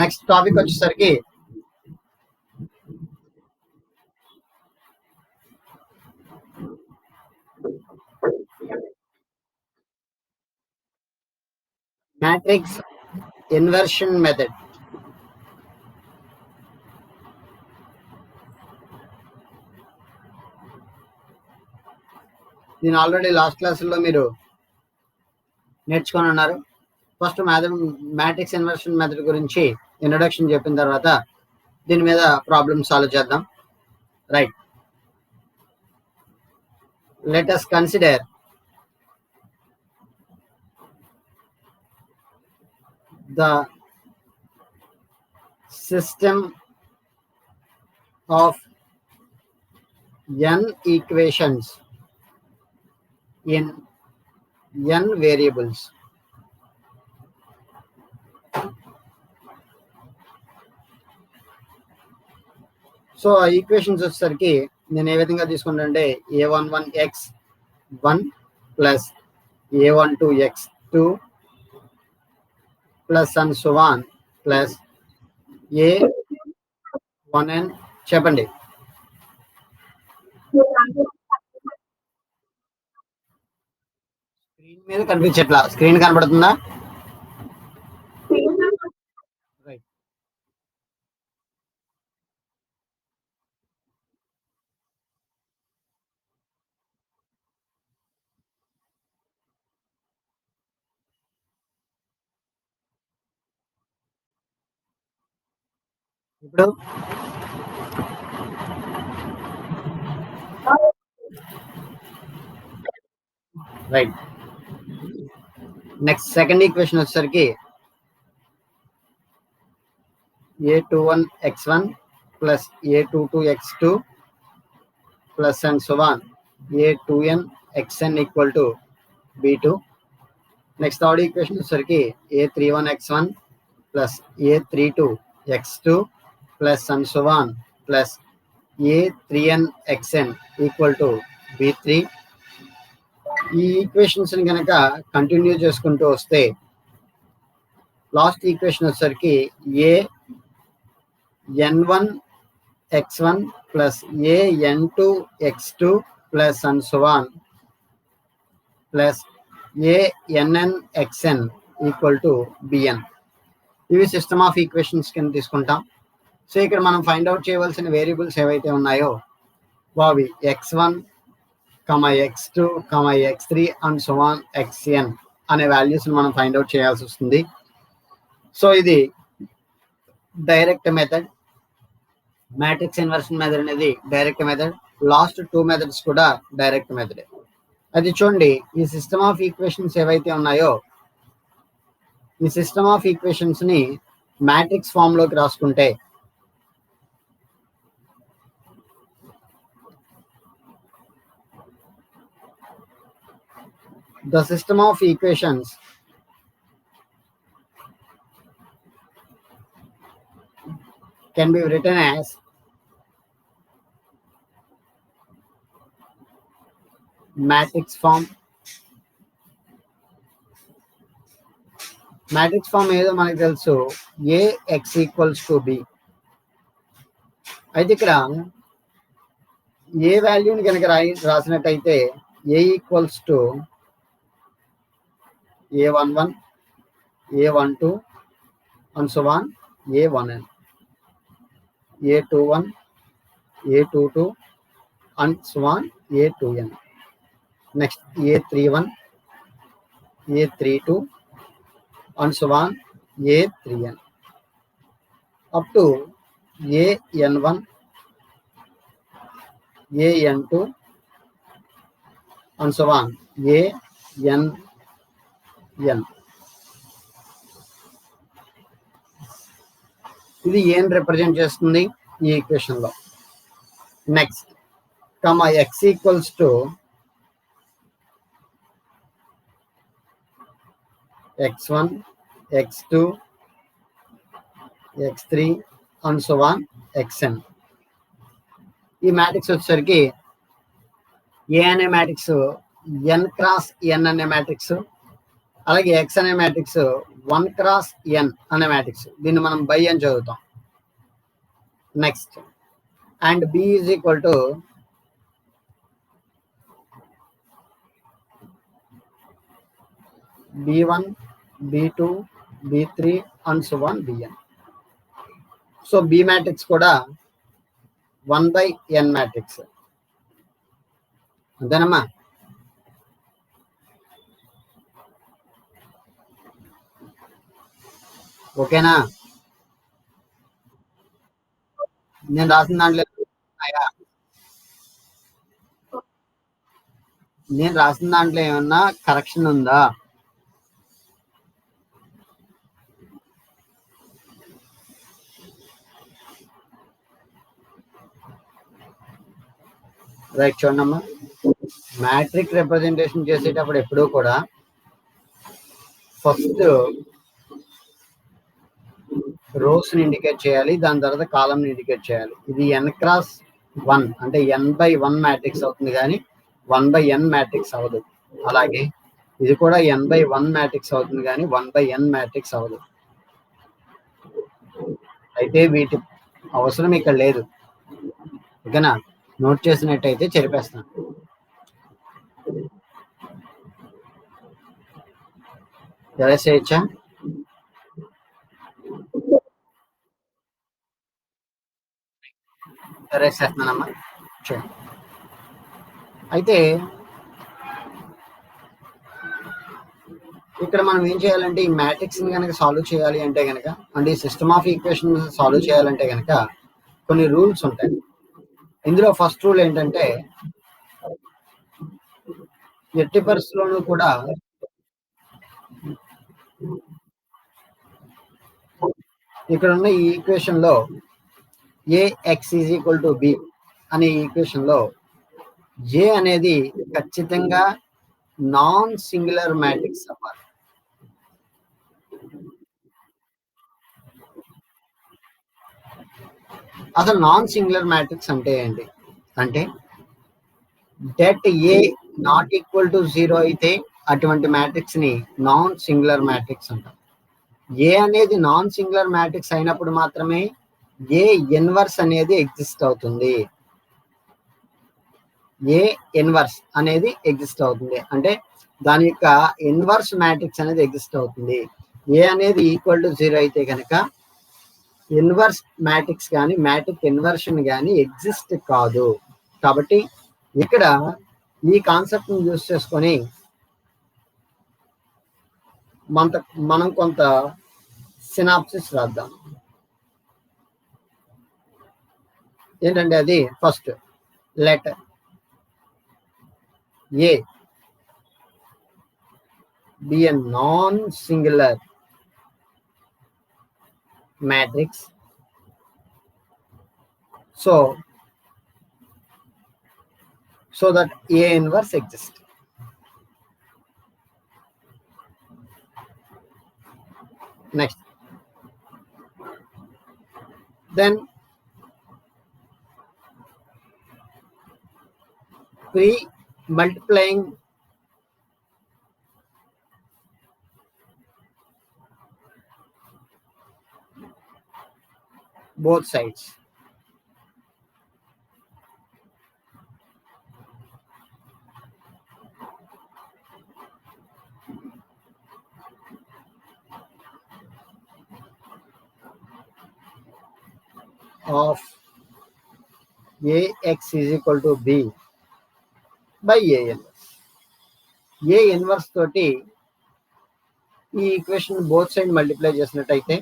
Next topic వచ్చేసరికి matrix inversion method. దీని already last క్లాసుల్లో మీరు నేర్చుకొని ఉన్నారు. ఫస్ట్ మ్యాట్రిక్స్ ఇన్వర్షన్ మెథడ్ గురించి ఇంట్రొడక్షన్ చెప్పిన తర్వాత దీని మీద ప్రాబ్లమ్ సాల్వ్ చేద్దాం. Right, let us consider the system of n equations in n variables. So ఆ ఈక్వేషన్స్ వచ్చేసరికి నేను ఏ విధంగా తీసుకుంటానంటే a11x1 plus a12x2 plus and so on plus a1n. చెప్పండి. స్క్రీన్ మీద కనిపించట్లా, స్క్రీన్ కనబడుతుందా? రైట్, ఇప్పుడు రైట్. నెక్స్ట్ సెకండ్ ఈక్వేషన్ వచ్చేసరికి a21x1 plus a22x2 plus and so on a2nxn equal to b2. Next third equation వచ్చేసరికి a31x1 plus a32x2 plus and so on plus a3nxn equal to b3. ఈ equations కనుక continue చేసుకుంటూ వస్తే last equation వచ్చేసరికి an1x1 plus an2x2 plus and so on plus annxn equal to bn. ఇవి system of equations కింద తీసుకుంటాం. So ఇక్కడ మనం ఫైండ్ అవుట్ చేయవలసిన వేరియబుల్స్ ఏవైతే ఉన్నాయో అవి x1, x2, x3 and so on xn అనే వాల్యూస్ మనం ఫైండ్ అవుట్ చేయాల్సి వస్తుంది. సో ఇది direct method. Matrix inversion method అనేది direct method. Last two methods కూడా డైరెక్ట్ మెథడ్. అది చూడండి, ఈ సిస్టమ్ ఆఫ్ ఈక్వేషన్స్ ఏవైతే ఉన్నాయో ఈ సిస్టమ్ ఆఫ్ ఈక్వేషన్స్ ని మ్యాట్రిక్స్ ఫామ్ లోకి రాసుకుంటే the system of equations can be written as matrix form. Matrix form ఏదో మనకు తెలుసు, ax ఈక్వల్స్ టు b. అయితే ఇక్కడ ఏ వాల్యూని కనుక రాసినట్టయితే a equals to a11, a12 and so on, a1n, a21, a22 and so on, a2n. Next a31, a32 and so on, a3n, up to an1, an2 and so on, an. ఇది ఏం represent చేస్తుంది ఈ equation లో. Next x equals to x1, x2, x3 and so on xn. ఈ matrix వచ్చేసరికి A అనే matrix n cross n అనే matrix, అలాగే ఎక్స్ అనే మ్యాట్రిక్స్ 1x n అనే మ్యాట్రిక్స్, దీన్ని మనం బై అని చదువుతాం. Next and B is equal to b1 b2 b3 and so on bn. So B matrix కూడా 1/n మ్యాట్రిక్స్, అంతేనమ్మా? ఓకేనా? నేను రాసిన దాంట్లో ఏమన్నా కరెక్షన్ ఉందా? రైట్, చూడమ్మా. మ్యాట్రిక్ రిప్రజెంటేషన్ చేసేటప్పుడు ఎప్పుడూ కూడా ఫస్ట్ రోస్ ని ఇండికేట్ చేయాలి, దాని తర్వాత కాలం ని ఇండికేట్ చేయాలి. ఇది n×1 అంటే n/1 మ్యాట్రిక్స్ అవుతుంది, కానీ 1/n మ్యాట్రిక్స్ అవ్వదు. అలాగే ఇది కూడా n/1 మ్యాట్రిక్స్ అవుతుంది, కానీ 1/n మ్యాట్రిక్స్ అవ్వదు. అయితే వీటి అవసరం ఇక్కడ లేదు. ఓకేనా? నోట్ చేసినట్టయితే చెరిపేస్తాను. ఎరేస్ చేయొచ్చా? ఎరేస్ చేస్తున్నానమ్మా, చూడండి. అయితే ఇక్కడ మనం ఏం చేయాలంటే ఈ మ్యాట్రిక్స్ ని కనుక సాల్వ్ చేయాలి అంటే కనుక, అంటే ఈ సిస్టమ్ ఆఫ్ ఈక్వేషన్ సాల్వ్ చేయాలంటే కనుక కొన్ని రూల్స్ ఉంటాయి. ఇందులో ఫస్ట్ రూల్ ఏంటంటే, ఎట్టి పరిస్థితుల్లోనూ కూడా ఇక్కడ ఉన్న ఈ ఈక్వేషన్ లో ax = b అనే ఈక్వేషన్ లో a అనేది ఖచ్చితంగా నాన్ సింగులర్ మ్యాట్రిక్స్ అవ్వాలి. అసలు నాన్ సింగులర్ మ్యాట్రిక్స్ అంటే ఏంటి అంటే, det A not equal to 0 అయితే అటువంటి మ్యాట్రిక్స్ ని నాన్ సింగులర్ మ్యాట్రిక్స్ అంటాం. ఏ అనేది నాన్ సింగులర్ మ్యాట్రిక్స్ అయినప్పుడు మాత్రమే ఏ ఇన్వర్స్ అనేది ఎగ్జిస్ట్ అవుతుంది. ఏ ఇన్వర్స్ అనేది ఎగ్జిస్ట్ అవుతుంది అంటే దాని యొక్క ఇన్వర్స్ మ్యాట్రిక్స్ అనేది ఎగ్జిస్ట్ అవుతుంది. ఏ అనేది ఈక్వల్ టు 0 అయితే కనుక ఇన్వర్స్ మ్యాట్రిక్స్ కానీ మ్యాట్రిక్ ఇన్వర్షన్ కానీ ఎగ్జిస్ట్ కాదు. కాబట్టి ఇక్కడ ఈ కాన్సెప్ట్ ని యూజ్ చేసుకొని మనం కొంత సినాప్సిస్ రాద్దాం. ఏంటంటే అది first letter A be a non-singular matrix, so that A inverse exists. Next, then multiplying both sides of ax = b by a inverse. A inverse తోటి ఈ ఈక్వేషన్ బోత్ సైడ్ మల్టిప్లై చేసినట్టయితే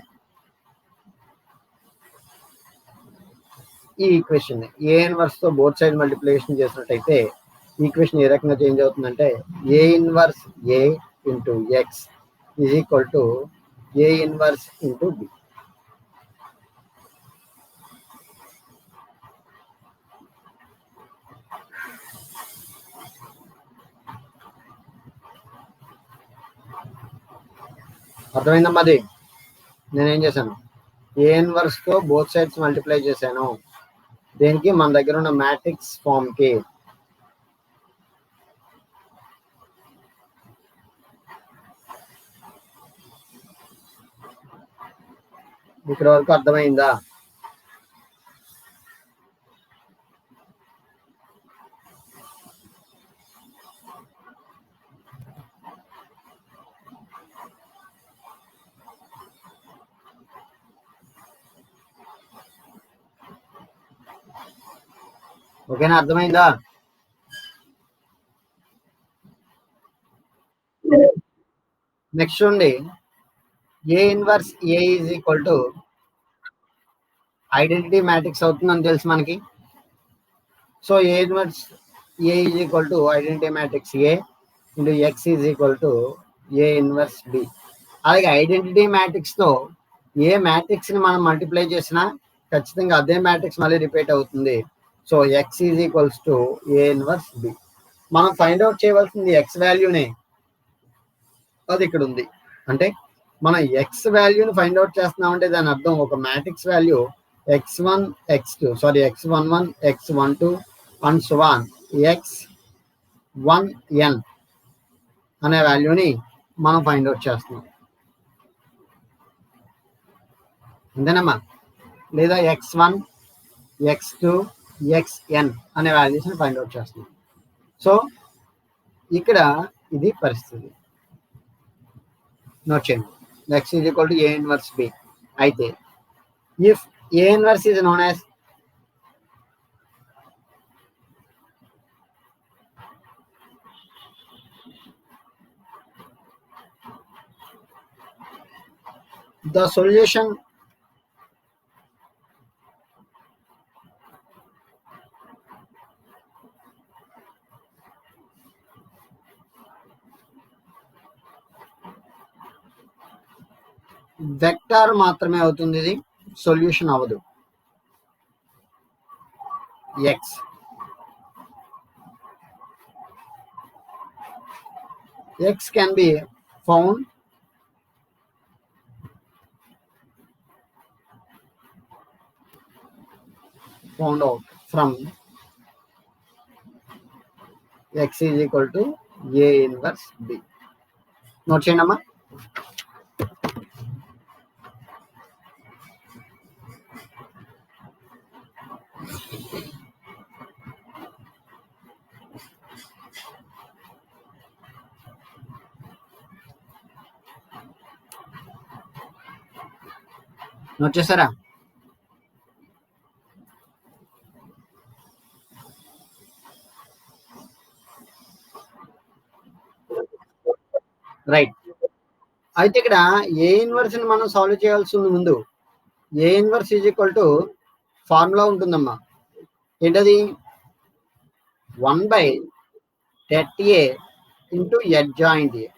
ఈ ఈక్వేషన్ ఏ ఇన్వర్స్ తో both side multiplication చేసినట్టయితే equation ఏ రకంగా change అవుతుందంటే A inverse A into X = A inverse into B. అర్థమైందమ్మా? అది నేనేం చేశాను, ఏ ఇన్వర్స్ తో బోత్ సైడ్స్ మల్టిప్లై చేశాను. దేనికి? మన దగ్గర ఉన్న మ్యాట్రిక్స్ ఫామ్ కి. ఇక్కడ వరకు అర్థమైందా? ఓకేనా? అర్థమైందా? నెక్స్ట్ చూడండి, A inverse A is equal to identity matrix అవుతుందని తెలుసు మనకి. So A inverse A is equal to identity matrix A into X is equal to A inverse B. అలాగే ఐడెంటిటీ మ్యాట్రిక్స్తో ఏ మ్యాట్రిక్స్ని మనం మల్టిప్లై చేసినా ఖచ్చితంగా అదే మ్యాట్రిక్స్ మళ్ళీ రిపీట్ అవుతుంది. So X is equals to A inverse B. మనం ఫైండ్ అవుట్ చేయవలసింది ఎక్స్ వాల్యూనే, అది ఇక్కడ ఉంది. అంటే మనం ఎక్స్ వాల్యూని ఫైండ్ అవుట్ చేస్తున్నామంటే దాని అర్థం ఒక matrix value x1 x2 sorry x11 x12 and so on x1n అనే వాల్యూని మనం ఫైండ్ అవుట్ చేస్తున్నాం, అంతేనమ్మా? లేదా x1 x2 xn అనే వాల్యూస్ని ఫైండ్ అవుట్ చేస్తున్నాం. సో ఇక్కడ ఇది పరిస్థితి. నోట్ చేయండి, x is equal to A inverse B. అయితే if A inverse is known as the solution vector మాత్రమే అవుతుంది, ఇది సొల్యూషన్ అవ్వదు. x can be found out from x is equal to a inverse b. Note చేయండి అమ్మా. Note చేస్తారా? Right. అయితే ఇక్కడ ఏ ఇన్వర్స్ ని మనం సాల్వ్ చేయాల్సి ఉంది. ముందు ఏ inverse is equal to formula ఉంటుందమ్మా. ఏంటది? 1/det into adjoint a.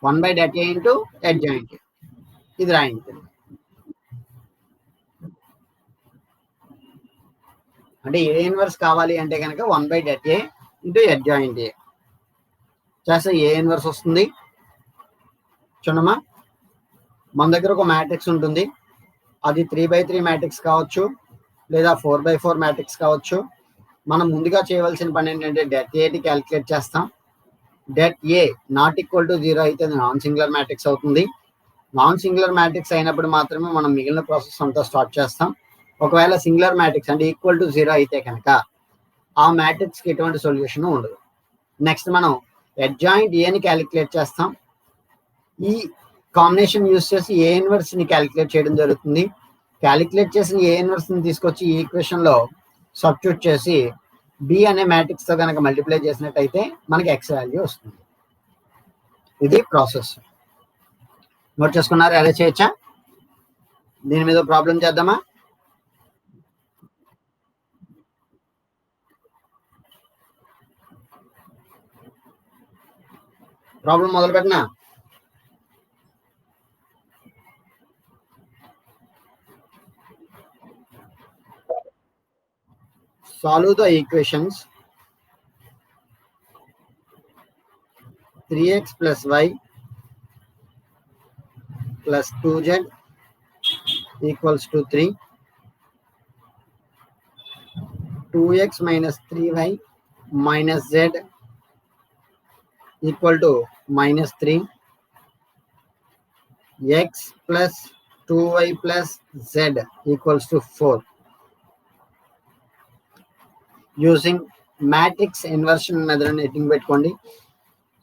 1/det into adjoint a. ఇది రాయండి. అంటే ఏ ఇన్వర్స్ కావాలి అంటే కనుక 1/det ఇంటూ adjoint a చేస్తే ఏ ఇన్వర్స్ వస్తుంది. చూడమ్మా, మన దగ్గర ఒక మ్యాట్రిక్స్ ఉంటుంది, అది 3/3 మ్యాట్రిక్స్ కావచ్చు లేదా 4/4 మ్యాట్రిక్స్ కావచ్చు. మనం ముందుగా చేయవలసిన పని ఏంటంటే det a క్యాలిక్యులేట్ చేస్తాం. det a not equal to 0 అయితే అది నాన్ సింగులర్ మ్యాట్రిక్స్ అవుతుంది. నాన్ సింగులర్ మ్యాట్రిక్స్ అయినప్పుడు మాత్రమే మనం మిగిలిన ప్రాసెస్ అంతా స్టార్ట్ చేస్తాం. ఒకవేళ సింగులర్ మ్యాట్రిక్స్ అంటే ఈక్వల్ టు 0 అయితే కనుక ఆ మ్యాట్రిక్స్కి ఎటువంటి సొల్యూషన్ ఉండదు. నెక్స్ట్ మనం adjoint a ని క్యాలిక్యులేట్ చేస్తాం. ఈ కాంబినేషన్ యూస్ చేసి ఏ ఇన్వర్స్ ని క్యాలిక్యులేట్ చేయడం జరుగుతుంది. క్యాలిక్యులేట్ చేసిన ఏ ఇన్వర్స్ ని తీసుకొచ్చి ఈ ఈక్వేషన్ లో సబ్స్టిట్యూట్ చేసి బి అనే మ్యాట్రిక్స్ తో కనుక మల్టిప్లై చేసినట్టయితే మనకి ఎక్స్ వాల్యూ వస్తుంది. ఇది ప్రాసెస్. నోట్ చేసుకున్నారు? ఎలా చేయొచ్చా? దీని మీద ప్రాబ్లం చేద్దామా? ప్రాబ్లం మొదలు పెట్టినా? Solve the equations 3x plus y plus 2z equals to 3, 2x minus 3y minus z equal to minus 3, x plus 2y plus z equals to 4. Using matrix inversion method hitting పెట్టుకోండి.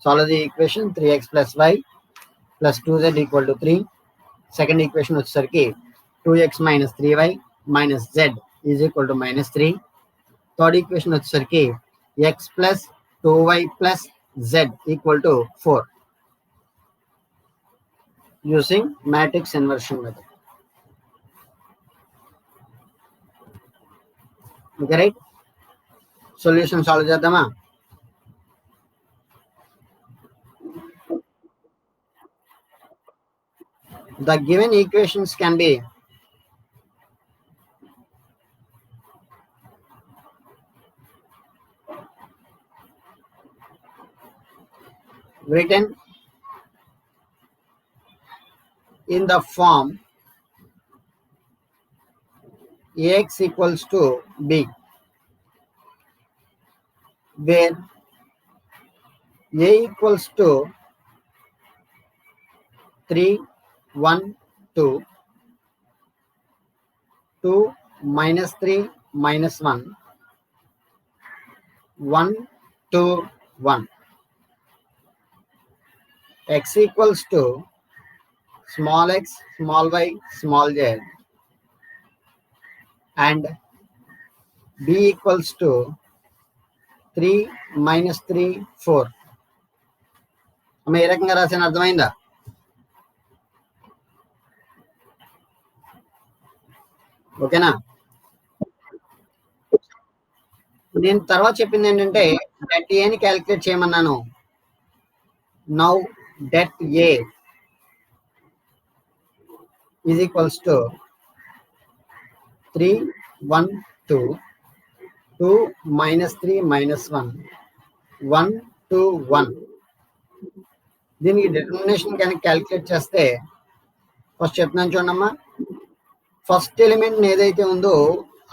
Solve the equation 3x plus y plus 2z equal to 3. Second equation వచ్చేసరికి 2x minus 3y minus z is equal to minus 3. Third equation వచ్చేసరికి x plus 2y plus z equal to 4. Using matrix inversion method. Okay, right? Solution solve చేద్దామా? The given equations can be written in the form Ax equals to b, where a equals to 3, 1, 2, 2 minus 3 minus 1, 1, 2, 1. X equals to small x, small y, small z, and b equals to 3 minus 3, 4. ఏ రకంగా రాసిన అర్థమైందా? ఓకేనా? నేను తర్వాత చెప్పింది ఏంటంటే det ఏని calculate చేయమన్నాను. Now det A is equals to 3, 1, 2, 2 minus 3 minus 1, 1, 2, 1. దీనికి డిటర్మినేషన్ కానీ క్యాలిక్యులేట్ చేస్తే ఫస్ట్ చెప్తున్నాను చూడమ్మా. ఫస్ట్ ఎలిమెంట్ ఏదైతే ఉందో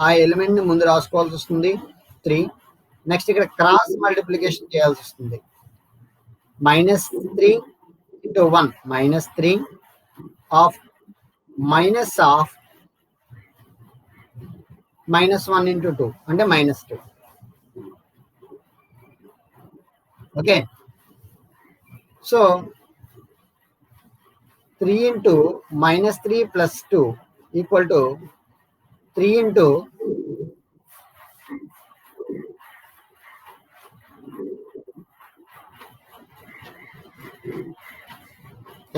ఆ ఎలిమెంట్ ని ముందు రాసుకోవాల్సి వస్తుంది 3. నెక్స్ట్ ఇక్కడ క్రాస్ మల్టిప్లికేషన్ చేయాల్సి వస్తుంది. -3 into 1 -3 of minus of -1 into 2 అంటే -2. Okay, so 3 into -3 plus 2 equal to 3 into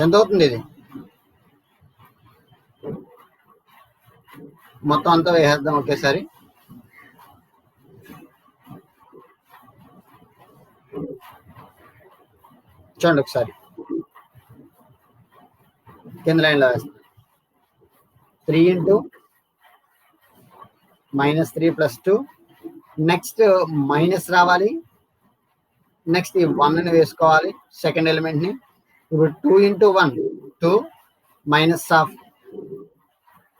ఎంత అవుతుంది? ఇది మొత్తం అంతా వేసేద్దాం ఒకేసారి. చూడండి ఒకసారి కింద లైన్లో వేస్తాం. 3 into -3 plus 2, నెక్స్ట్ మైనస్ రావాలి, నెక్స్ట్ ఈ 1ని వేసుకోవాలి సెకండ్ ఎలిమెంట్ ని. ఇప్పుడు 2 into 1 2 మైనస్ ఆఫ్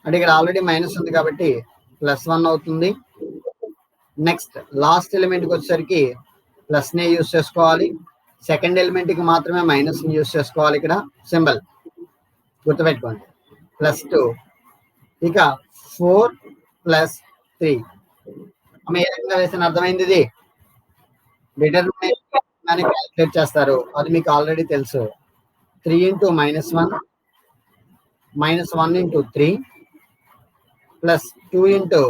అంటే ఇక్కడ ఆల్రెడీ మైనస్ ఉంది కాబట్టి +1 అవుతుంది. నెక్స్ట్ లాస్ట్ ఎలిమెంట్కి వచ్చేసరికి ప్లస్నే యూజ్ చేసుకోవాలి. సెకండ్ ఎలిమెంట్కి మాత్రమే మైనస్ని యూజ్ చేసుకోవాలి. ఇక్కడ సింబల్ గుర్తుపెట్టుకోండి. +2 ఇక 4 + 3. ఏ రకంగా వేసిన అర్థమైంది? ఇది డిటర్మినేషన్ క్యాలిక్యులేట్ చేస్తారు, అది మీకు ఆల్రెడీ తెలుసు. 3 into -1 -1 into 3 plus 2 into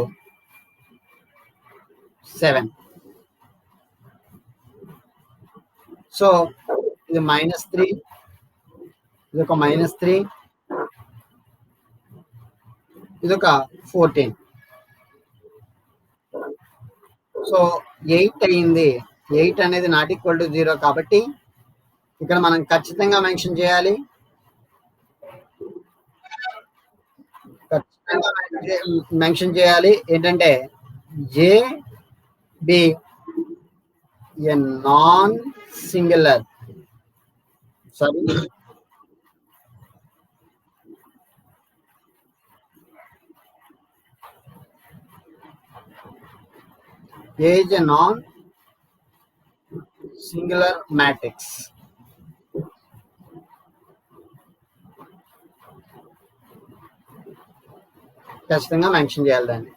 7. So ఇది -3, ఇది ఒక -3, ఇది ఒక 14. సో 8 అయింది. 8 అనేది నాట్ ఈక్వల్ టు 0 కాబట్టి ఇక్కడ మనం ఖచ్చితంగా మెన్షన్ చేయాలి. ఏంటంటే A B A non singular, sorry A is a non-singular matrix. ఖచ్చితంగా మెన్షన్ చేయాలి దాన్ని.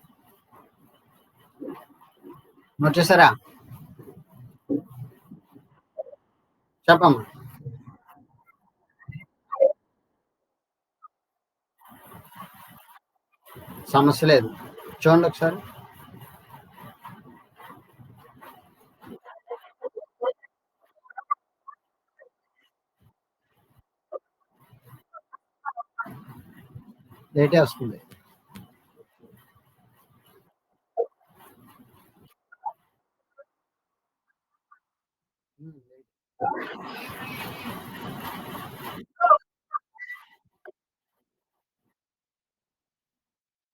వచ్చేసారా? చెప్పమ్మా. సమస్య లేదు. చూడండి ఒకసారి. లేటే వస్తుంది.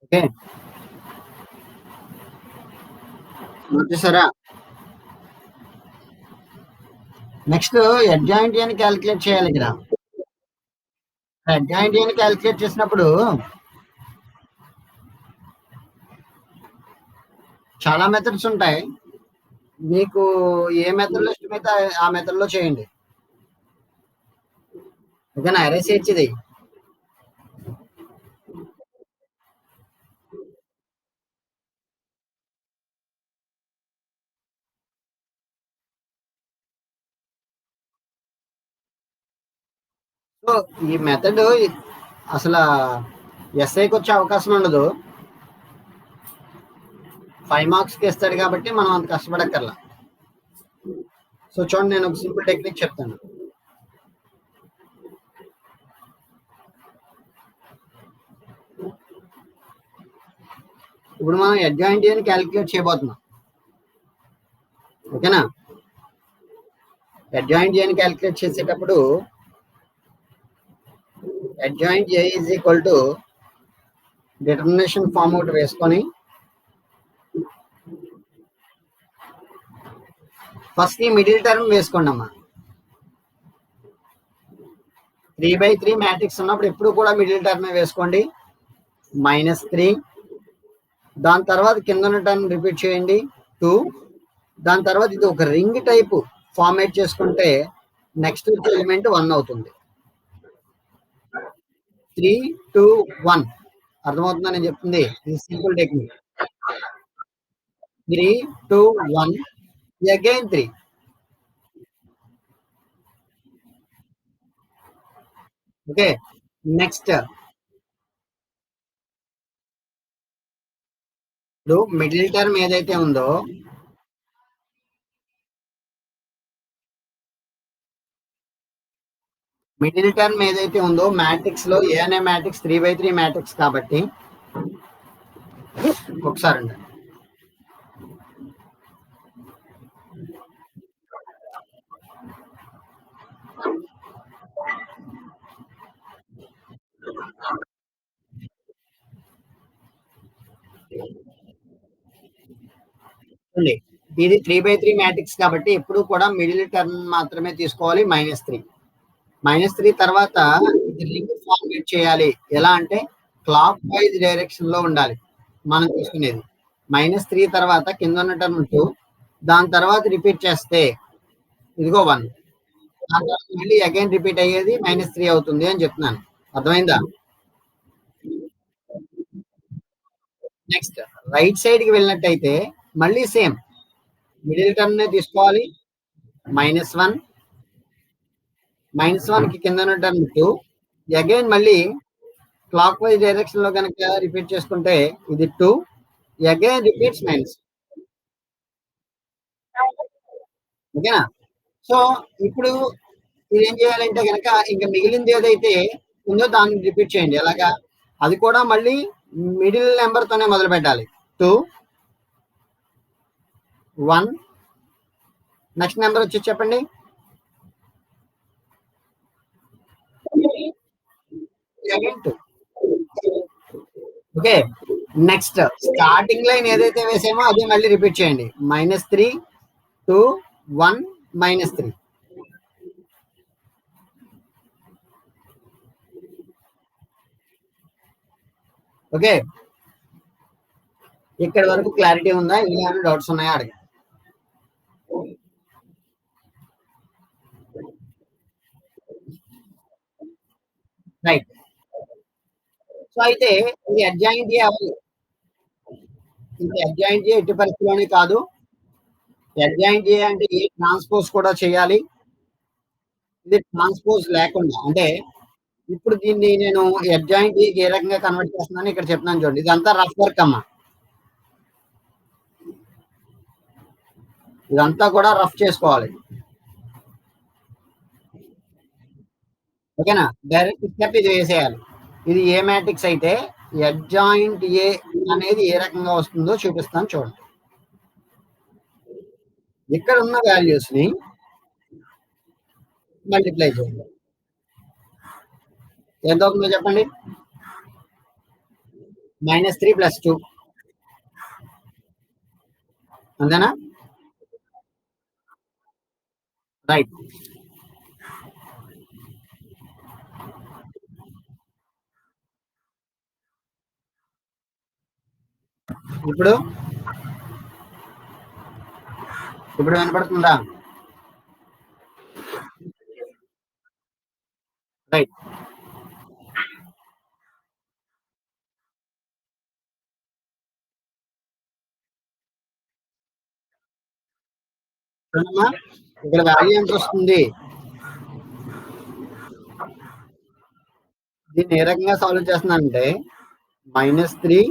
ఓకే. వచ్చేసారా? నెక్స్ట్ అడ్జాయింట్ అని క్యాలిక్యులేట్ చేయాలి ఇక్కడ. అడ్జాయింట్ అని క్యాలిక్యులేట్ చేసినప్పుడు చాలా మెథడ్స్ ఉంటాయి. మీకు ఏ మెథడ్లో ఇష్టమైతే ఆ మెథడ్లో చేయండి. ఓకేనా? అరే చేర్చిది. సో ఈ మెథడ్ అసలు ఎస్ఐకి వచ్చే అవకాశం ఉండదు. 5 మార్క్స్కి ఇస్తాడు కాబట్టి మనం అంత కష్టపడక్కర్లా. సో చూడండి, నేను ఒక సింపుల్ టెక్నిక్ చెప్తాను. ఇప్పుడు మనం అడ్జాయింట్ అని క్యాలిక్యులేట్ చేయబోతున్నాం. ఓకేనా? అడ్జాయింట్ అని క్యాలిక్యులేట్ చేసేటప్పుడు adjoint A is equal to determination form ఒకటి వేసుకొని ఫస్ట్ ఈ మిడిల్ టర్మ్ వేసుకోండి అమ్మా. 3/3 మ్యాట్రిక్స్ ఉన్నప్పుడు ఎప్పుడు కూడా మిడిల్ టర్మ్ వేసుకోండి. -3. దాని తర్వాత కింద ఉన్న టర్మ్ రిపీట్ చేయండి 2. దాని తర్వాత ఇది ఒక రింగ్ టైపు ఫార్మేట్ చేసుకుంటే నెక్స్ట్ ఎలిమెంట్ 1 అవుతుంది. 3, 2, 1. అర్థమవుతుందా నేను చెప్తుంది? ఇది simple technique. 3, 2, 1, again 3. Okay. Next ఇప్పుడు మిడిల్ టర్మ్ ఏదైతే ఉందో మ్యాట్రిక్స్ లో ఏ అనే మ్యాట్రిక్స్ 3/3 మ్యాట్రిక్స్ కాబట్టి ఒకసారి అండి. ఇది 3/3 మ్యాట్రిక్స్ కాబట్టి ఎప్పుడు కూడా మిడిల్ టర్మ్ మాత్రమే తీసుకోవాలి. -3 తర్వాత ఇది రింగ్ ఫార్మేట్ చేయాలి. ఎలా అంటే క్లాక్ వైజ్ డైరెక్షన్ లో ఉండాలి మనం తీసుకునేది. -3 తర్వాత కింద ఉన్న టర్మ్ 2, దాని తర్వాత రిపీట్ చేస్తే ఇదిగో 1, దాని తర్వాత మళ్ళీ అగైన్ రిపీట్ అయ్యేది -3 అవుతుంది అని చెప్తున్నాను. అర్థమైందా? నెక్స్ట్ రైట్ సైడ్ కి వెళ్ళినట్టయితే మళ్ళీ సేమ్ మిడిల్ టర్మ్ నే తీసుకోవాలి. -1, -1 కి కింద ఉన్న టర్మ్ 2, అగైన్ మళ్ళీ క్లాక్ వైజ్ డైరెక్షన్ లో కనుక రిపీట్ చేసుకుంటే ఇది 2, అగైన్ రిపీట్స్ -. ఓకేనా? సో ఇప్పుడు ఇది ఏం చేయాలంటే కనుక ఇంకా మిగిలింది ఏదైతే ఉందో దాన్ని రిపీట్ చేయండి. ఎలాగా? అది కూడా మళ్ళీ మిడిల్ నెంబర్ తోనే మొదలు పెట్టాలి. 2, 1. నెక్స్ట్ నెంబర్ వచ్చి చెప్పండి. ఓకే. నెక్స్ట్ స్టార్టింగ్ లైన్ ఏదైతే వేసామో అదే మళ్ళీ రిపీట్ చేయండి. -3, 2, 1, -3. ఓకే. ఇక్కడ వరకు క్లారిటీ ఉందా? ఏమైనా డౌట్స్ ఉన్నాయా అడగండి. రైట్. సో అయితే ఇది అడ్జాయింట్ ఏ అవ్వదు. ఇది అడ్జాయింట్ ఏ ఎట్టి పరిస్థితిలోని కాదు. అడ్జాయింట్ ఏ అంటే ఏ ట్రాన్స్‌పోజ్ కూడా చేయాలి. ఇది ట్రాన్స్‌పోజ్ లేకుండా అంటే ఇప్పుడు దీన్ని నేను అడ్జాయింట్ ఏకి ఏ రకంగా కన్వర్ట్ చేస్తున్నానో ఇక్కడ చెప్తున్నాను చూడండి. ఇదంతా రఫ్ వర్క్ అమ్మా. ఇదంతా కూడా రఫ్ చేసుకోవాలి. ఓకేనా? డైరెక్ట్ స్టెప్ ఇది వేసేయాలి. ఇది ఏ మ్యాట్రిక్స్ అయితే అడ్జాయింట్ ఏ అనేది ఏ రకంగా వస్తుందో చూపిస్తాను చూడండి. ఇక్కడ ఉన్న వాల్యూస్ ని మల్టిప్లై చేయండి. ఎంత అవుతుందో చెప్పండి. -3 + 2 అంతేనా? రైట్. ఇప్పుడు ఇప్పుడు వినపడుతుందా? రైట్. చూడమ్మా, ఇక్కడ వాల్యూ ఎంత వస్తుంది? దీన్ని ఏ రకంగా సాల్వ్ చేస్తున్నానంటే -3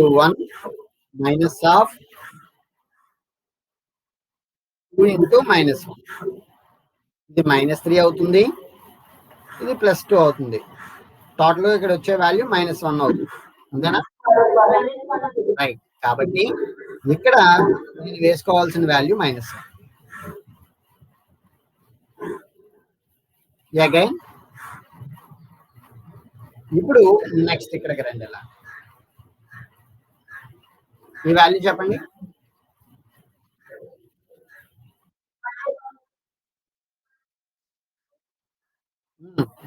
* 1 - 2 * -1 ఇది -3 అవుతుంది. ఇది +2 అవుతుంది. టోటల్ ఇక్కడ వచ్చే వాల్యూ -1 అవుతుంది. అంతేనా? రైట్. కాబట్టి ఇక్కడ నేను వేసుకోవాల్సిన వాల్యూ -1. అగైన్ ఇప్పుడు నెక్స్ట్ ఇక్కడికి రండి. ఇలా ఈ వాల్యూ చెప్పండి.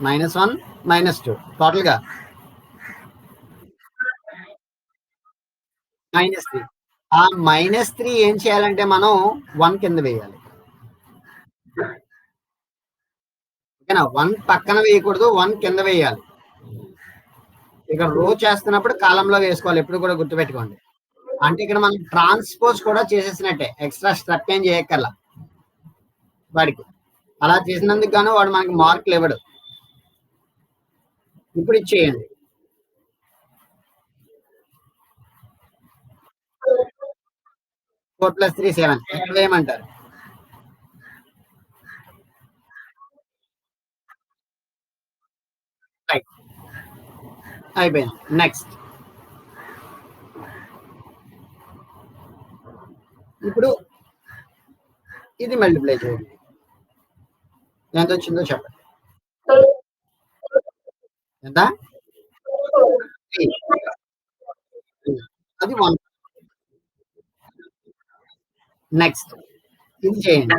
-1 -2 టోటల్ గా -3. ఆ -3 ఏం చేయాలంటే మనం 1 కింద వేయాలి. ఓకేనా? 1 పక్కన వేయకూడదు, 1 కింద వేయాలి. ఇక్కడ రో చేస్తున్నప్పుడు కాలంలో వేసుకోవాలి. ఎప్పుడు కూడా గుర్తుపెట్టుకోండి. అంటే ఇక్కడ మనం ట్రాన్స్పోజ్ కూడా చేసేసినట్టే. ఎక్స్ట్రా స్టెప్ ఏం చేయక్కర్లా వాడికి. అలా చేసినందుకు గాను వాడు మనకి మార్కులు ఇవ్వడు. ఇప్పుడు ఇచ్చేయండి. 4 + 3 7 ఎక్కడ వేయమంటారు? రైట్. అయిపోయింది. నెక్స్ట్ ఇప్పుడు ఇది మల్టిప్లై చేయండి. ఎంత వచ్చిందో చెప్పండి. ఎంత? 3. అది 1. నెక్స్ట్ ఇది చేయండి.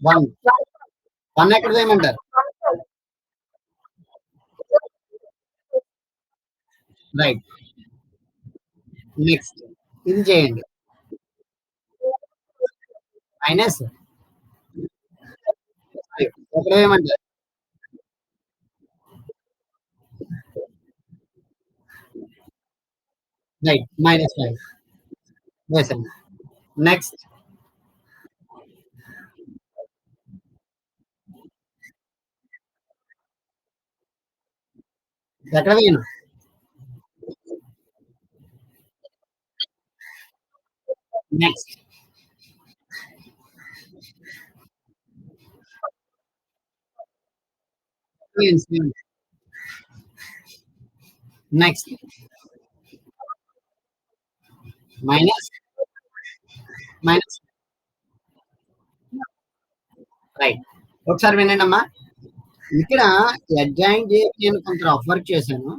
1. 1 ఎక్కడ వేయమంటారు? రైట్. నెక్స్ట్ ఇది చేయండి. -5 ఎక్కడ వేయమంటారు? రైట్. -5 వేసాను. నెక్స్ట్ ఎక్కడ వేయను? Next next minus minus right. ఒకసారి వినండి అమ్మా. ఇక్కడ అడ్జాయింట్ నేను కొంత రఫ్ వర్క్ చేశాను.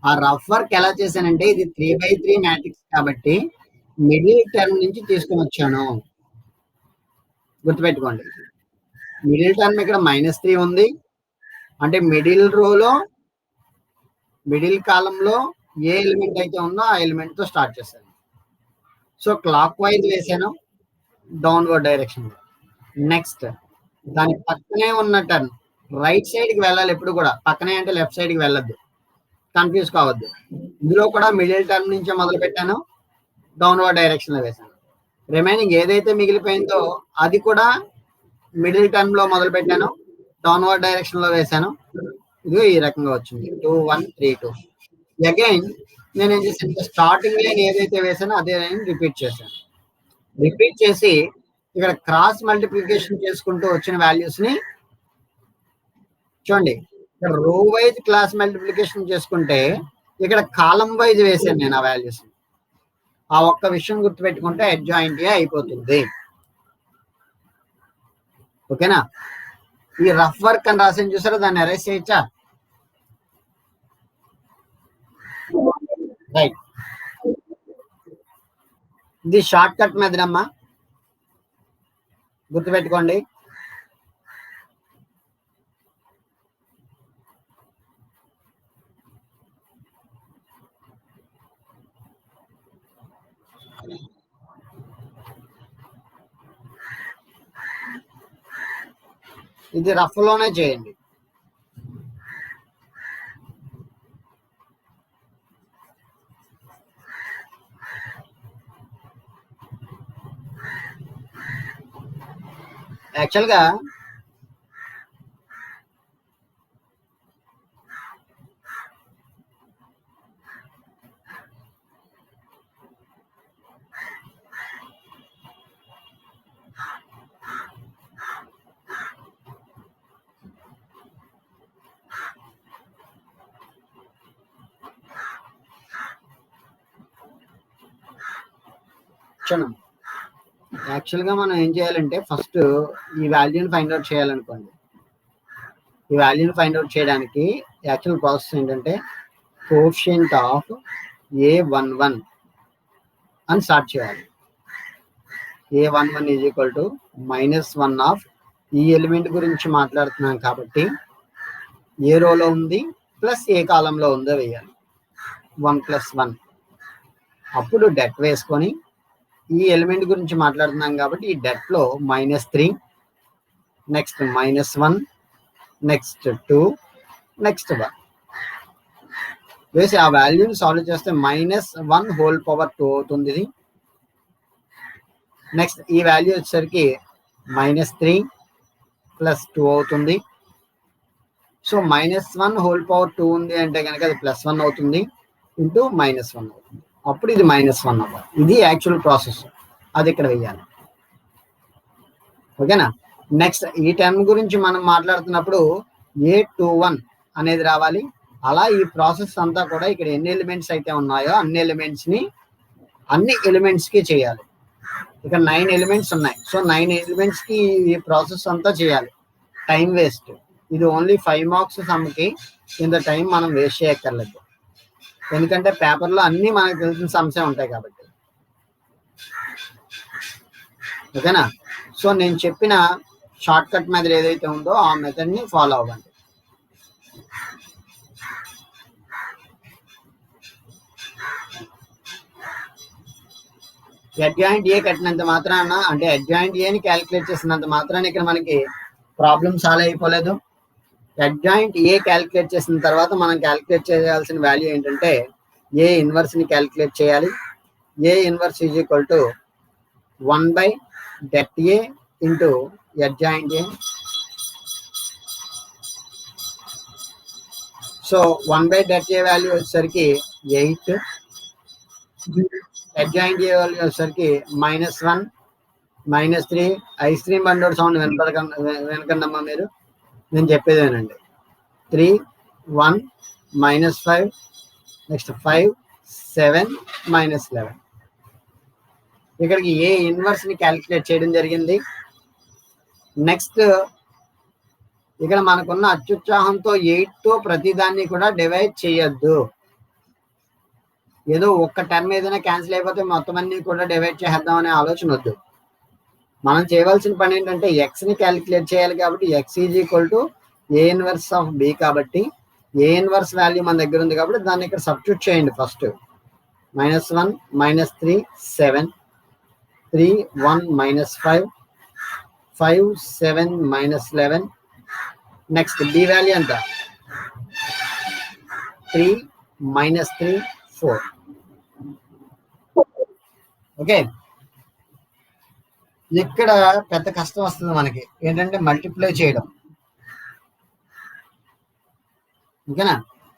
ఆ రఫ్ వర్క్ ఎలా చేశానంటే ఇది 3/3 మ్యాట్రిక్స్ కాబట్టి మిడిల్ టర్మ్ నుంచి తీసుకొని వచ్చాను. గుర్తుపెట్టుకోండి. మిడిల్ టర్మ్ ఇక్కడ -3 ఉంది. అంటే మిడిల్ రోలో మిడిల్ కాలంలో ఏ ఎలిమెంట్ అయితే ఉందో ఆ ఎలిమెంట్ తో స్టార్ట్ చేశాను. సో క్లాక్ వైజ్ వేసాను డౌన్వర్డ్ డైరెక్షన్. నెక్స్ట్ దాని పక్కనే ఉన్న టర్మ్ రైట్ సైడ్ కి వెళ్ళాలి ఎప్పుడు కూడా, పక్కనే అంటే లెఫ్ట్ సైడ్ కి వెళ్ళొద్దు, కన్ఫ్యూజ్ కావద్దు. ఇందులో కూడా మిడిల్ టర్మ్ నుంచే మొదలు పెట్టాను, డౌన్వర్డ్ డైరెక్షన్ లో వేసాను. రిమైనింగ్ ఏదైతే మిగిలిపోయిందో అది కూడా మిడిల్ టర్మ్ లో మొదలు పెట్టాను, డౌన్వర్డ్ డైరెక్షన్ లో వేసాను. ఇది ఈ రకంగా వచ్చింది 2 1 3 2. అగైన్ నేను ఏం చేశాను, స్టార్టింగ్ లైన్ ఏదైతే వేసానో అదే లైన్ రిపీట్ చేశాను. రిపీట్ చేసి ఇక్కడ క్రాస్ మల్టిప్లికేషన్ చేసుకుంటూ వచ్చిన వాల్యూస్ ని చూడండి, ఇక్కడ రో వైజ్ క్లాస్ మల్టిప్లికేషన్ చేసుకుంటే ఇక్కడ కాలం వైజ్ వేసాను నేను ఆ వాల్యూస్. ఆ ఒక్క విషయం గుర్తుపెట్టుకుంటే అడ్జాయింట్ అయిపోతుంది. ఓకేనా? ఈ రఫ్ వర్క్ అని రాసిన చూసారా, దాన్ని అరెస్ట్ చేయొచ్చా? రైట్, ఇది షార్ట్ కట్ మెథడ్ అమ్మా, గుర్తుపెట్టుకోండి. ఇది రఫ్ లోనే చేయండి. యాక్చువల్గా యాక్చువల్గా మనం ఏం చేయాలంటే ఫస్ట్ ఈ వాల్యూని ఫైండ్ అవుట్ చేయాలనుకోండి. ఈ వాల్యూని ఫైండ్ అవుట్ చేయడానికి యాక్చువల్ ప్రాసెస్ ఏంటంటే కోఎఫిషియంట్ ఆఫ్ A11 అని స్టార్ట్ చేయాలి. A11 is equal to -1 of, ఈ ఎలిమెంట్ గురించి మాట్లాడుతున్నాం కాబట్టి ఏ రోలో ఉంది ప్లస్ ఏ కాలంలో ఉందో వేయాలి, 1 + 1. అప్పుడు డెట్ వేసుకొని, ఈ ఎలిమెంట్ గురించి మాట్లాడుతున్నాం కాబట్టి ఈ డెట్ లో -3, నెక్స్ట్ -1, నెక్స్ట్ 2, నెక్స్ట్ 1 వేసి ఆ వాల్యూని సాల్వ్ చేస్తే -1 హోల్ పవర్ 2 అవుతుంది ఇది. నెక్స్ట్ ఈ వాల్యూ వచ్చేసరికి -3 + 2 అవుతుంది. సో -1 హోల్ పవర్ 2 ఉంది అంటే కనుక అది +1 అవుతుంది, ఇంటూ -1 అవుతుంది. అప్పుడు ఇది -1 అవ్వాలి. ఇది యాక్చువల్ ప్రాసెస్, అది ఇక్కడ వెయ్యాలి. ఓకేనా? నెక్స్ట్ ఈ టర్మ్ గురించి మనం మాట్లాడుతున్నప్పుడు A21 అనేది రావాలి. అలా ఈ ప్రాసెస్ అంతా కూడా ఇక్కడ ఎన్ని ఎలిమెంట్స్ అయితే ఉన్నాయో అన్ని ఎలిమెంట్స్ కి చేయాలి. ఇక్కడ 9 ఎలిమెంట్స్ ఉన్నాయి. సో 9 ఎలిమెంట్స్ కి ఈ ప్రాసెస్ అంతా చేయాలి. Time waste. ఇది ఓన్లీ 5 మార్క్స్ సమ్కి, ఇంత టైం మనం వేస్ట్ చేయక్కర్లేదు, ఎందుకంటే పేపర్లో అన్ని మనకు తెలిసిన సమ్సే ఉంటాయి కాబట్టి. ఓకేనా? సో నేను చెప్పిన షార్ట్ కట్ మెథడ్ ఏదైతే ఉందో ఆ మెథడ్ ని ఫాలో అవ్వండి. అడ్జాయింట్ ఏ కట్టినంత మాత్రాన, అంటే అడ్జాయింట్ ఏని క్యాలిక్యులేట్ చేసినంత మాత్రాన ఇక్కడ మనకి ప్రాబ్లం సాల్వ్ అయిపోలేదు. అడ్జాయింట్ ఏ క్యాలిక్యులేట్ చేసిన తర్వాత మనం క్యాలిక్యులేట్ చేయాల్సిన వాల్యూ ఏంటంటే ఏ ఇన్వర్స్ ని క్యాలిక్యులేట్ చేయాలి. ఏ inverse is equal to 1/det into adjoint A. So 1/det value వచ్చేసరికి 8, అడ్జాయింట్ ఏ వాల్యూ వచ్చేసరికి -1, -3. ఐస్ క్రీమ్ బండోడు సౌండ్ వెనకండమ్మా మీరు, నేను చెప్పేదేనండి. 3 1 -5, నెక్స్ట్ 5 7 -11. ఇక్కడికి ఏ ఇన్వర్స్ ని క్యాలిక్యులేట్ చేయడం జరిగింది. నెక్స్ట్ ఇక్కడ మనకున్న అత్యుత్సాహంతో 8తో ప్రతిదాన్ని కూడా డివైడ్ చేయొద్దు. ఏదో ఒక్క టర్మ్ ఏదైనా క్యాన్సిల్ అయిపోతే మొత్తం అన్ని కూడా డివైడ్ చేద్దాం అనే ఆలోచన వద్దు. మనం చేయవలసిన పని ఏంటంటే ఎక్స్ ని క్యాలిక్యులేట్ చేయాలి కాబట్టి X is equal to A inverse of B, కాబట్టి ఏ ఇన్వర్స్ వాల్యూ మన దగ్గర ఉంది కాబట్టి దాన్ని ఇక్కడ సబ్స్టిట్యూట్ చేయండి. ఫస్ట్ -1 -3 7, 3 1 -5, 5 7 -11, నెక్స్ట్ b వాల్యూ ఎంత 3 minus 3 4. ఓకే, ఇక్కడ పెద్ద కష్టం వస్తుంది మనకి ఏంటంటే మల్టిప్లై చేయడం. ఓకేనా,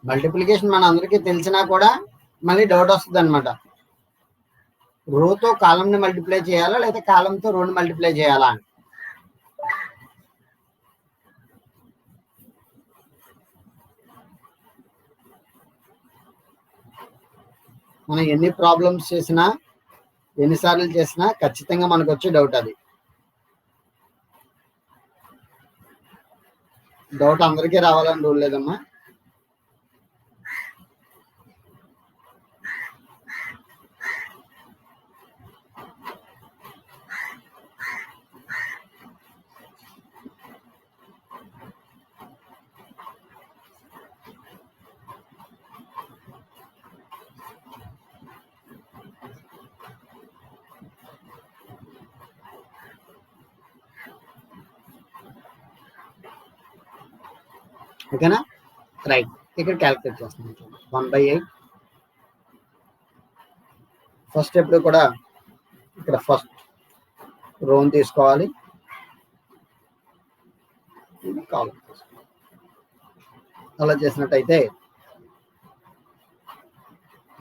మల్టిప్లికేషన్ మన అందరికీ తెలిసినా కూడా మళ్ళీ డౌట్ వస్తుంది అనమాట. రోతో కాలంని మల్టిప్లై చేయాలా లేదా కాలంతో రోని మల్టిప్లై చేయాలా అని. మనం ఎన్ని ప్రాబ్లమ్స్ చేసినా ఎన్నిసార్లు చేసినా ఖచ్చితంగా మనకు వచ్చే డౌట్ అది. డౌట్ అందరికీ రావాలని రూల్ లేదమ్మా. ఓకేనా, రైట్. ఇక్కడ క్యాలిక్యులేట్ చేస్తున్నాం 1/8. ఫస్ట్ ఎప్పుడు కూడా ఇక్కడ ఫస్ట్ రోని తీసుకోవాలి, కాలం తీసుకోవాలి. అలా చేసినట్టయితే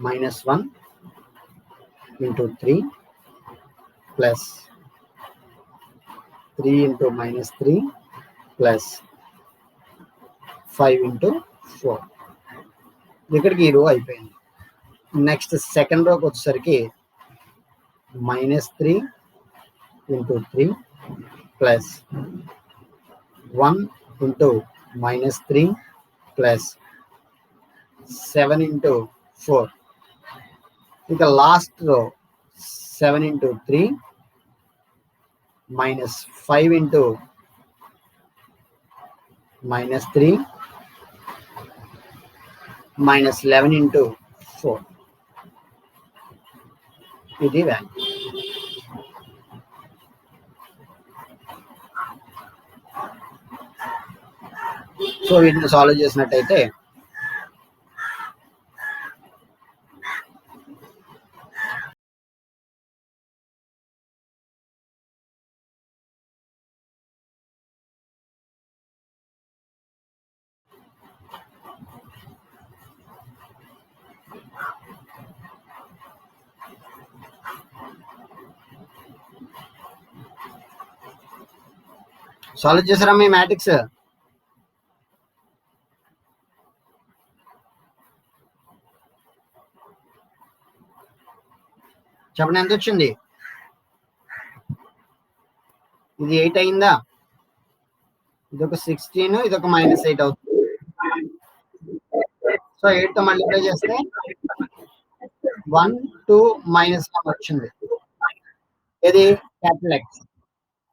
-1 into 3 plus 3 into -3 plus 5 into 4. ఇక్కడికి ఈ రో అయిపోయింది. నెక్స్ట్ సెకండ్ రోకి వచ్చేసరికి -3 into 3 plus 1 into -3 plus 7 into 4. ఇక లాస్ట్ రో 7 into 3 minus 5 into -3 minus 11 into 4. ఇది వాల్యూ. సో వీటిని సాల్వ్ చేసినట్టయితే సాల్వ్ చేసారా మీ మ్యాట్రిక్స్? చెప్పండి, ఎంత వచ్చింది? ఇది 8 అయిందా? ఇదొక 16, ఇదొక -8 అవుతుంది. సో 8 తో మల్టిప్లై చేస్తే 1 2 -1 వచ్చింది. ఇది క్యాపిటల్ ఎక్స్.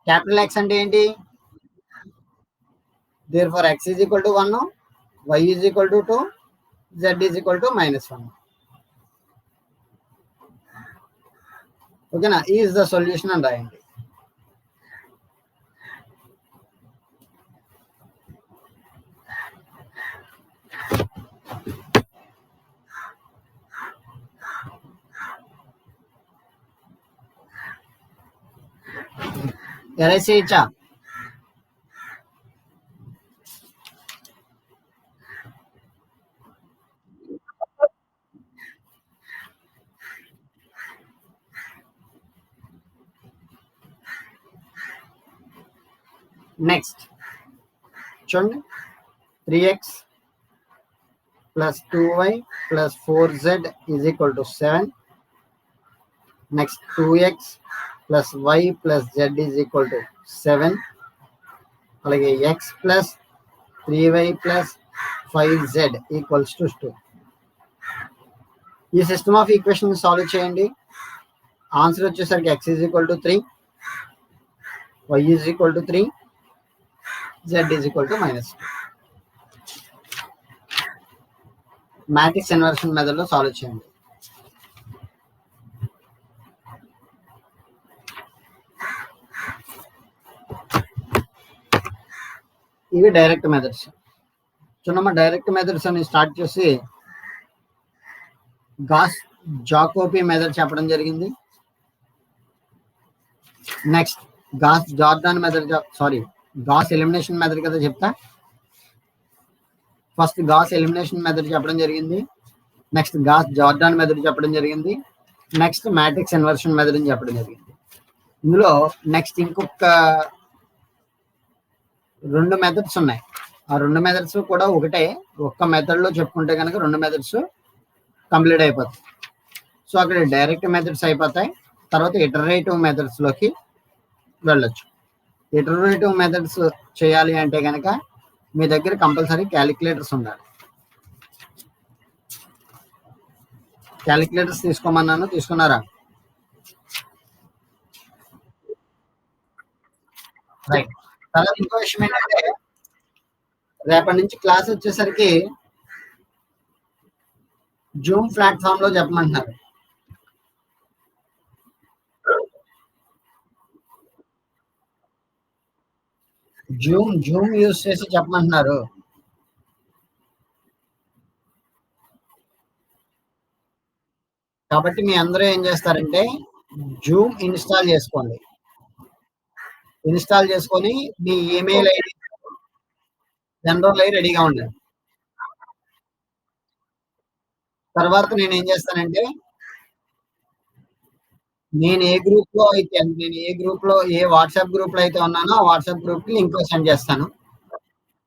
క్యాపిటల్ ఎక్స్ అంటే ఏంటి? therefore x is equal to 1, y is equal to 2, z is equal to -1. ఓకేనా, ఈజ్ ద సొల్యూషన్ అని రాయండి. ఎరైజ్ చేయొచ్చా? నెక్స్ట్ చూడండి, 3x plus 2y plus 4z is equal to 7. Next 2x plus y plus z is equal to 7. అలాగే x plus 3y plus 5z equals to 2. ఈ system of equation solve చేయండి. Answer వచ్చేసరికి x is equal to 3, y is equal to 3, z is equal to -2. Matrix inversion method లో solve చేయండి. ఇవి direct methods. చూడమ్మా, direct methods అని start చేసి Gauss Jacobi method చెప్పడం జరిగింది. Next Gauss Jordan method, Gauss elimination method కదా చెప్తా. ఫస్ట్ గాస్ ఎలిమినేషన్ మెథడ్ చెప్పడం జరిగింది. నెక్స్ట్ గాస్ జార్డాన్ మెథడ్ చెప్పడం జరిగింది. నెక్స్ట్ మ్యాట్రిక్స్ ఇన్వర్షన్ మెథడ్ అని చెప్పడం జరిగింది. ఇందులో నెక్స్ట్ ఇంకొక 2 మెథడ్స్ ఉన్నాయి. ఆ 2 మెథడ్స్ కూడా ఒకటే, ఒక్క మెథడ్ లో చెప్పుకుంటే కనుక 2 మెథడ్స్ కంప్లీట్ అయిపోతాయి. సో అక్కడ డైరెక్ట్ మెథడ్స్ అయిపోతాయి. తర్వాత ఇటరేటివ్ మెథడ్స్ లోకి వెళ్ళొచ్చు. ఇటరేటివ్ మెథడ్స్ చేయాలి అంటే కనుక మీ దగ్గర కంపల్సరీ క్యాలిక్యులేటర్స్ ఉండాలి. క్యాలిక్యులేటర్స్ తీసుకోమన్నాను, తీసుకున్నారా? రైట్. తర్వాత ఇంకో విషయం ఏంటంటే, రేపటి నుంచి క్లాస్ వచ్చేసరికి జూమ్ ప్లాట్ఫామ్ లో చెప్పమంటున్నారు. జూమ్ యూజ్ చేసి చెప్పమంటున్నారు. కాబట్టి మీ అందరూ ఏం చేస్తారంటే జూమ్ ఇన్స్టాల్ చేసుకోండి. ఇన్స్టాల్ చేసుకొని మీ ఈమెయిల్ ఐడి ఎన్రోల్ అయ్యి రెడీగా ఉండండి. తర్వాత నేను ఏం చేస్తానంటే, నేను ఏ గ్రూప్ లో ఏ వాట్సాప్ గ్రూప్ లో అయితే ఉన్నానో ఆ వాట్సాప్ గ్రూప్ కి లింక్ సెండ్ చేస్తాను.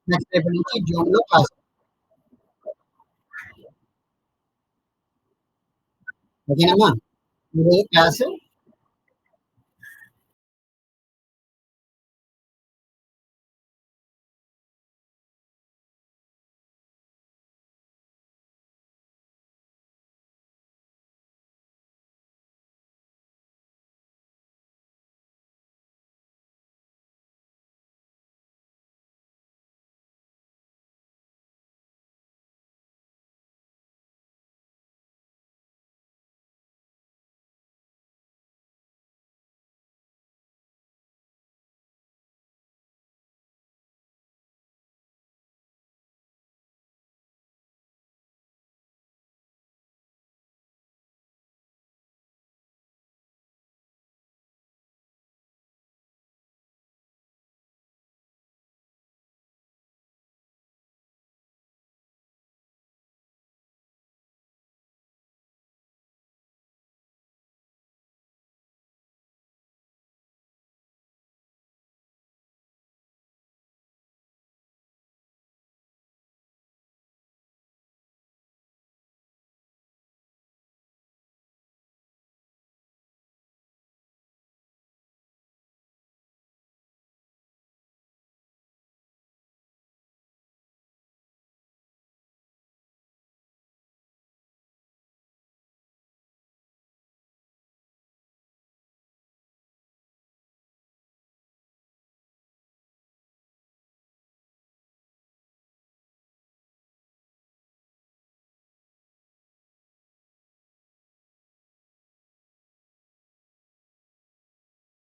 నెక్స్ట్ రేపటి నుంచి జూమ్ లో క్లాస్. ఓకేనమ్మా, ఈరోజు క్లాస్